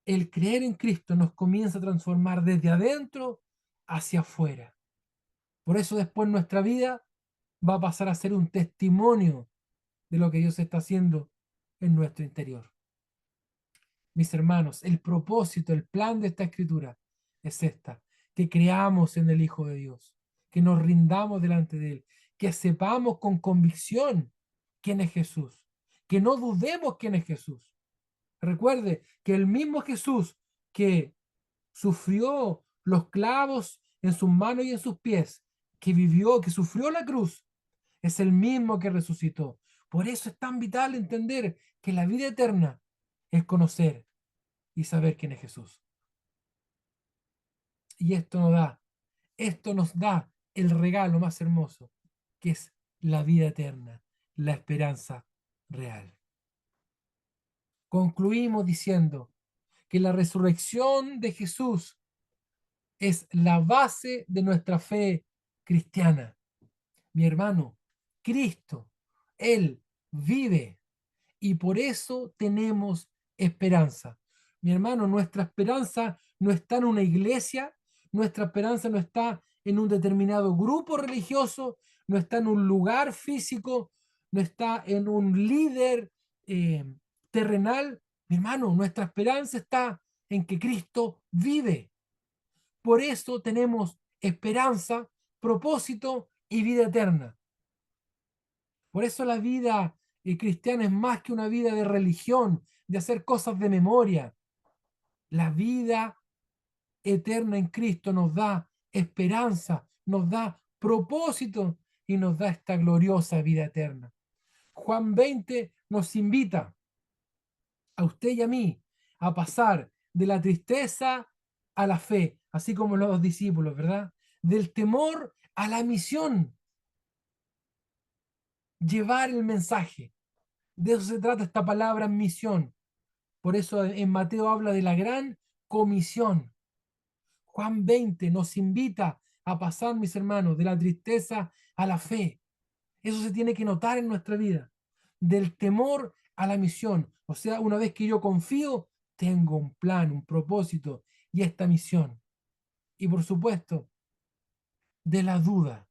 El creer en Cristo nos comienza a transformar desde adentro hacia afuera. Por eso después nuestra vida va a pasar a ser un testimonio de lo que Dios está haciendo en nuestro interior. Mis hermanos, el propósito, el plan de esta escritura es esta, que creamos en el Hijo de Dios, que nos rindamos delante de Él, que sepamos con convicción quién es Jesús, que no dudemos quién es Jesús. Recuerde que el mismo Jesús que sufrió los clavos en sus manos y en sus pies, que vivió, que sufrió la cruz, es el mismo que resucitó. Por eso es tan vital entender que la vida eterna es conocer y saber quién es Jesús. Y esto nos da el regalo más hermoso, que es la vida eterna, la esperanza real. Concluimos diciendo que la resurrección de Jesús es la base de nuestra fe cristiana. Mi hermano, Cristo, Él vive y por eso tenemos esperanza. Mi hermano, nuestra esperanza no está en una iglesia, nuestra esperanza no está en un determinado grupo religioso, no está en un lugar físico, no está en un líder eh, terrenal. Mi hermano, nuestra esperanza está en que Cristo vive. Por eso tenemos esperanza, propósito y vida eterna. Por eso la vida cristiana es más que una vida de religión, de hacer cosas de memoria. La vida eterna en Cristo nos da esperanza, nos da propósito y nos da esta gloriosa vida eterna. Juan 20 nos invita a usted y a mí a pasar de la tristeza a la fe, así como los dos discípulos, ¿verdad? Del temor a la misión, llevar el mensaje. De eso se trata esta palabra misión. Por eso en Mateo habla de la gran comisión. Juan 20 nos invita a pasar, mis hermanos, de la tristeza a la fe. Eso se tiene que notar en nuestra vida. Del temor a la misión. O sea, una vez que yo confío, tengo un plan, un propósito y esta misión. Y por supuesto, de la duda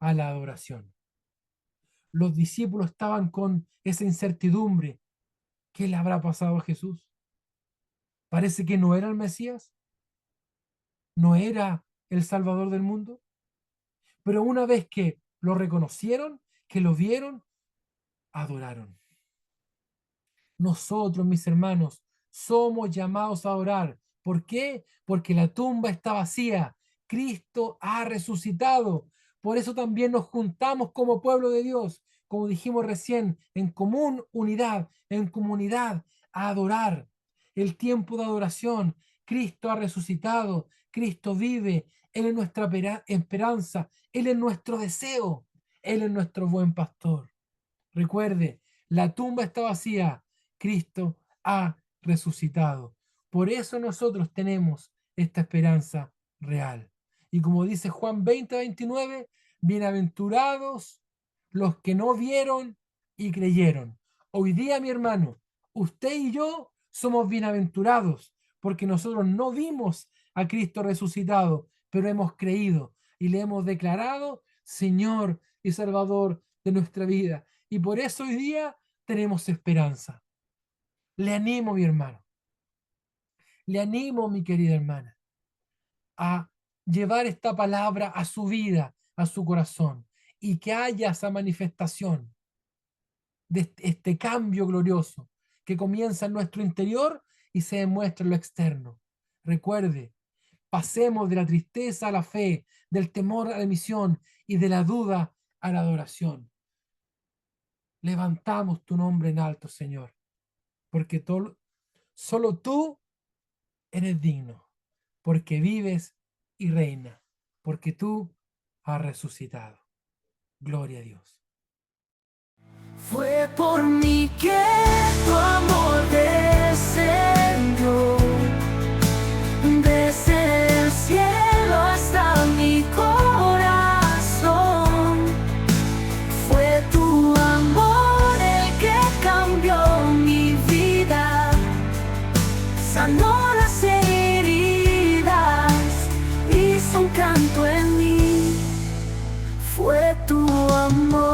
a la adoración. Los discípulos estaban con esa incertidumbre. ¿Qué le habrá pasado a Jesús? Parece que no era el Mesías. no era el Salvador del mundo. Pero una vez que lo reconocieron, que lo vieron, adoraron. Nosotros, mis hermanos, somos llamados a orar. ¿Por qué? Porque la tumba está vacía. Cristo ha resucitado. Por eso también nos juntamos como pueblo de Dios, como dijimos recién, en común unidad, en comunidad, a adorar. El tiempo de adoración. Cristo ha resucitado. Cristo vive. Él es nuestra esperanza. Él es nuestro deseo. Él es nuestro buen pastor. Recuerde, la tumba está vacía, Cristo ha resucitado. Por eso nosotros tenemos esta esperanza real. Y como dice Juan 20:29, bienaventurados los que no vieron y creyeron. Hoy día, mi hermano, usted y yo somos bienaventurados porque nosotros no vimos a Cristo resucitado, pero hemos creído y le hemos declarado Señor y Salvador de nuestra vida. Y por eso hoy día tenemos esperanza. Le animo, mi hermano, le animo, mi querida hermana, a llevar esta palabra a su vida, a su corazón, y que haya esa manifestación de este cambio glorioso que comienza en nuestro interior y se demuestra en lo externo. Recuerde, pasemos de la tristeza a la fe, del temor a la misión y de la duda a la adoración. Levantamos tu nombre en alto, Señor, porque solo tú eres digno, porque vives y reinas, porque tú has resucitado. Gloria a Dios. Fue por mí que tu amor descendió desde el cielo hasta mi corazón. Fue tu amor el que cambió mi vida, sanó las heridas, hizo un canto en mí. Fue tu amor.